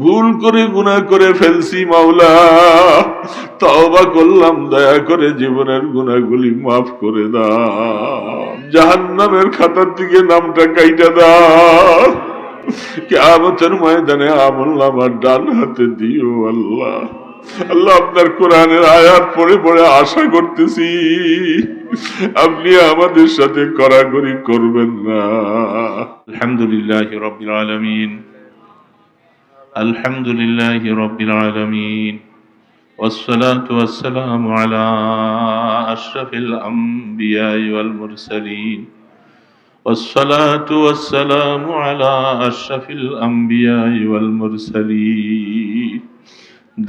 ভুল করে গুনাহ করে ফেলছি মাওলা, তওবা করলাম, দয়া করে জীবনের গুনাহগুলি মাফ করে দাও। জাহান্নামের খাতার থেকে নামটা কাইটা দাও। কিয়ামতের ময়দানে আমলনামার ডান হাতে দিও আল্লাহ। আল্লাহ, আপনার কোরআনের আয়াত পড়ে পড়ে আশা করতেছি আপনি আমাদের সাথে কড়াকড়ি করবেন না। আলহামদুলিল্লাহি রাব্বিল আলামিন, আলহামদুলিল্লাহি রাব্বিল আলামিন, ওয়াসসালাতু ওয়াসসালামু আলা আশরাফিল আমবিয়াই ওয়াল মুরসালিন, والصلاة والسلام على أشرف الأنبياء والمرسلين।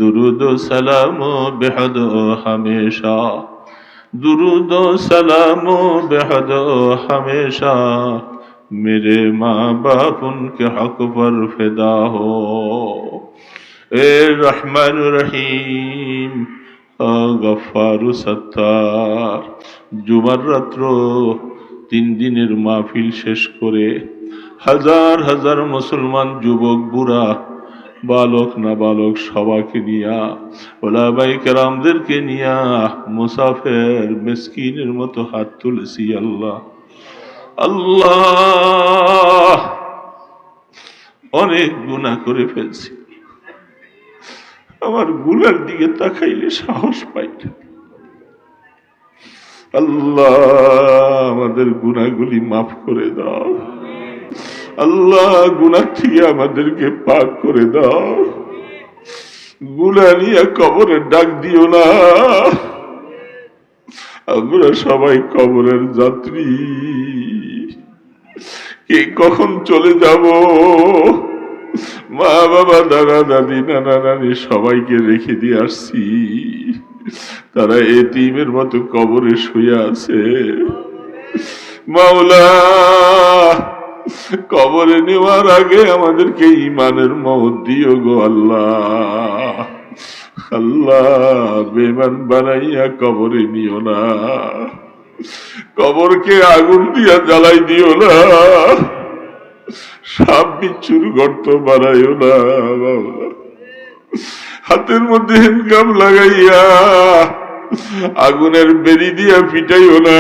درود و سلام بحد ہمیشہ، درود و سلام بحد ہمیشہ، میرے ماں باپ ان کے حق پر فدا ہو۔ اے رحمان رحیم، গফফার সত্তার, জুমার রাত্র 3 দিনের মাহফিল শেষ করে হাজার হাজার মুসলমান যুবক বুড়া, বালক না বালক সবাইকে নিয়া, ওলামায়ে কেরামদেরকে নিয়া মুসাফির মিসকিনের মতো হাত তুলেছি। আল্লাহ আল্লাহ, অনেক গুনাহ করে ফেলছি, আমার গুনার দিকে তাকাইলে সাহস পাই না। আল্লাহ, আমাদের গুনাহগুলি মাফ করে দাও। আল্লাহ, গুনাহ থেকে আমাদেরকে পাক করে দাও। গুনাহ নিয়ে কবরে ডাক দিও না। আমরা সবাই কবরের যাত্রী, কে কখন চলে যাব। মা বাবা, দাদা দাদি, নানা নানি সবাইকে রেখে দিয়ে আসছি, তারা এতিমের মতো কবরে শুয়ে আছে। মাওলা, কবরে নেওয়ার আগে আমাদেরকে ঈমানের মওত দিও গো আল্লাহ। আল্লাহ, বেঈমান বানাইয়া কবরে নিও না, কবরকে আগুন দিয়া জ্বালাই দিও না, সাপ বিচ্ছুর গর্ত বানাইও না বাবা। হাতের মধ্যে হ্যান্ডকাম লাগাইয়া আগুনের বেরি দিয়া পিটাইও না।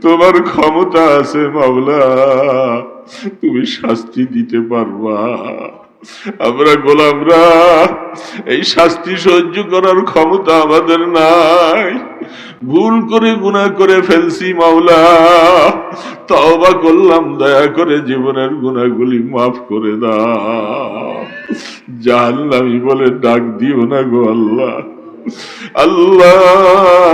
তোমার ক্ষমতা আছে মাওলা, তুমি শাস্তি দিতে পারবা। আমরা গোলামরা, এই শাস্তি সহ্য করার ক্ষমতা আমাদের নাই। ভুল করে গুনাহ করে ফেলছি মাওলা, তওবা করলাম, দয়া করে জীবনের গুনাহগুলি মাফ করে দাও। জাহান্নামী বলে ডাক দিও না গো আল্লাহ। আল্লাহ,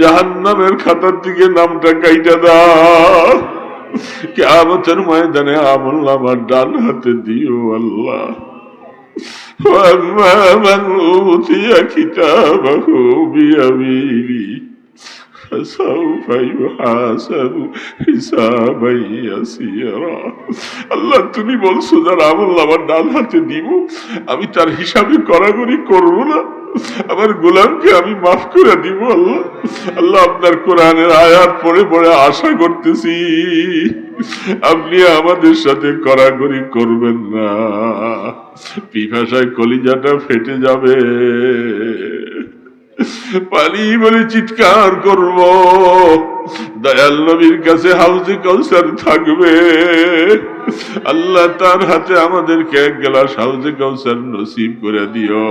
জাহান্নামের খাতার থেকে নামটা কাইটা দাও। কিয়ামতের ময়দানে আমলনামার ডান হাতে দিও আল্লাহ। ওয়াম্মা মান উতিয়া কিতাবাহু বিয়ামিনি ফাসাউফা ইউহাসাবু হিসাবান ইয়াসীরা। আল্লাহ, তুমি বলছো যার আমলনামার ডান হাতে দিব, আমি তার হিসাবে কড়াকড়ি করব না, আমার গোলামকে আমি মাফ করে দিব। আল্লাহ আল্লাহ, আপনার কোরআনের আয়াত পড়ে পড়ে আশা করতেছি আপনি আমাদের সাথে কড়াকড়ি করবেন না। পিপাসায় কলিজাটা ফেটে যাবে, পানি বলে চিৎকার করব। দয়াল নবীর কাছে হাউজে কাউসার থাকবে, আল্লাহ তার হাতে আমাদেরকে 1 গ্লাস হাউজে কাউসার নসিব করে দিও।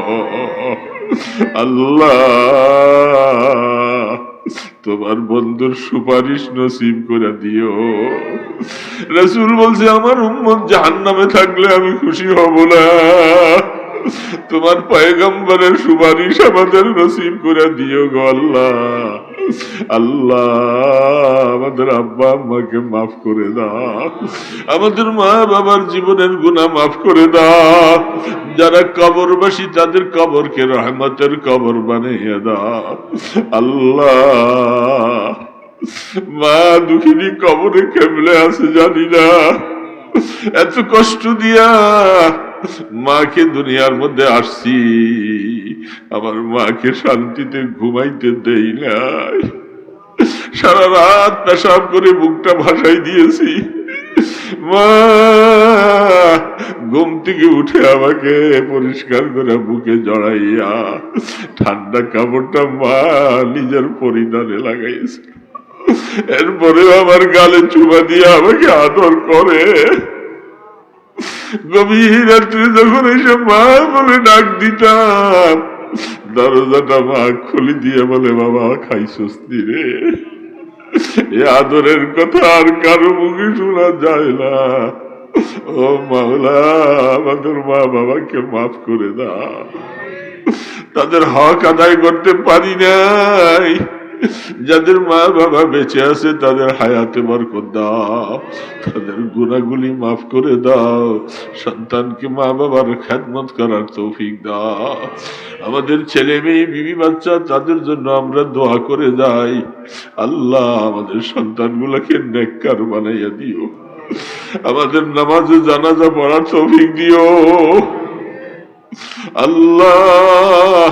আল্লাহ, তোমার বন্ধুর সুপারিশ নসিব করে দিও। রাসূল বলছে, আমার উম্মত জাহান্নামে থাকলে আমি খুশি হব না, তোমার পয়গম্বরের সুপারিশ আমাদের নসিব করে দিও গো আল্লাহ। আল্লাহ, আমাদের আব্বা আম্মাকে মাফ করে দাও, আমাদের মা বাবার জীবনের গুনাহ মাফ করে দাও। যারা কবরবাসী তাদের কবরকে রহমতের কবর বানিয়ে দাও। আল্লাহ, মা দুঃখিনী কবরে কেমনে আছে জানি না, এত কষ্ট দিয়া মাকে দুনিয়ার মধ্যে আসছি, আমার মাকে শান্তিতে ঘুমাইতে দেই নাই। সারা রাত পেশাব করে বুকটা ভাসাই দিয়েছি, মা ঘুম থেকে উঠে আমাকে পরিষ্কার করে বুকে জড়াইয়া ঠান্ডা কাপড়টা মা নিজের পরিধানে লাগাইছে, এরপরে আমার গালে চুমা দিয়ে আমাকে আদর করে। গভীর রাত্রে যখন এসে মা বলে ডাক দিতাম, দরজাটা মা খুলে দিয়ে বলে বাবা খাইছস রে। এ আদরের কথা আর কারো মুখে শোনা যায় না। ও মাওলা, আমাদের মা বাবাকে মাফ করে দাও, তাদের হক আদায় করতে পারি নাই। যাদের মা বাবা বেঁচে আছে তাদের হায়াতে বরকত দাও, তাদের গুনাহগুলি মাফ করে দাও, সন্তানকে মা বাবার খেদমত করার তৌফিক দাও। আমাদের ছেলে মেয়ে বিবি বাচ্চা তাদের জন্য আমরা দোয়া করে যাই। আল্লাহ আমাদের সন্তানগুলোকে নেককার বানাইয়া দিও, আমাদের নামাজে জানাজা পড়ার তৌফিক দিও। আল্লাহ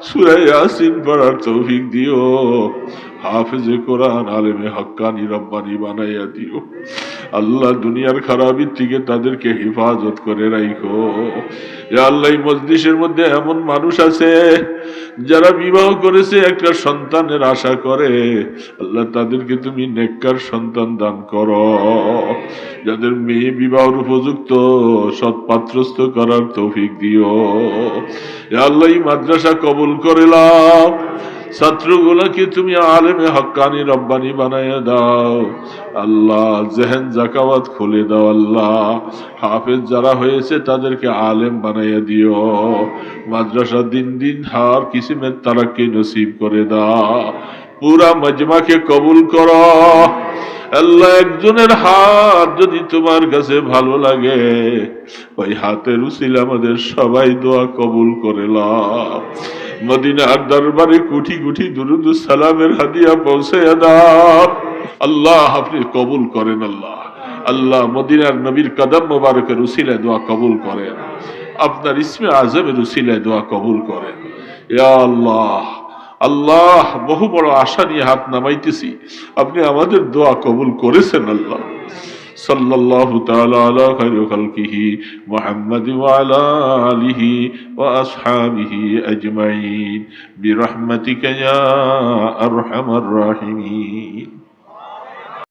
সূরা ইয়াসিন পড়ার তৌফিক দিও, হাফেজে কোরআন আলেমে হক্কানি রব্বানি বানাইয়া দিও। আল্লাহ দুনিয়ার খারাপের থেকে তাদেরকে হেফাজত করে রাখো। ইয়া আল্লাহ, এই মজলিসের মধ্যে এমন মানুষ আছে যারা বিবাহ করেছে একটা সন্তানের আশা করে, আল্লাহ তাদেরকে তুমি নেককার সন্তান দান করো। যাদের মেয়ে বিবাহের উপযুক্ত সৎ পাত্রস্থ করার তৌফিক দিও। ইয়া আল্লাহ, এই মাদ্রাসা কবুল করে নাও, ছাত্রগুলোকে তুমি আলেমে হক্কানি রব্বানি বানাইয়া দাও। আল্লাহ জেহেন জাকাওয়াত খুলে দাও। আল্লাহ হাফেজ যারা হয়েছে তাদেরকে আলেম বানাইয়া দিও। মাদ্রাসা দিন দিন হার কিসিমের তারাক্কি নসিব করে দাও। পুরা মজমাকে কবুল করো। আল্লাহ একজনের হাত যদি তোমার কাছে ভালো লাগে, ওই হাতের উসিলে আমাদের সবাই দোয়া কবুল করে নাও। মদিনার দরবারে কোটি কোটি দুরুদ সালামের হাদিয়া পৌঁছে দাও। আল্লাহ আপনি কবুল করেন। আল্লাহ আল্লাহ মদিনার নবীর কদম মোবারকের উসিলায় দোয়া কবুল করেন, আপনার ইসমে আজমের উসিলায় দোয়া কবুল করেন। ইয়া আল্লাহ, আল্লাহ বহু বড় আশা নিয়ে হাত নামাইতেছি, আপনি আমাদের দোয়া কবুল করেছেন। আল্লাহ সাল্লাল্লাহু তাআলা আলা খায়রি খালকিহি মুহাম্মাদিন ওয়া আলা আলিহি ওয়া আসহাবিহি আজমাইন বিরহমাতিকা ইয়া আরহামার রাহিমিন।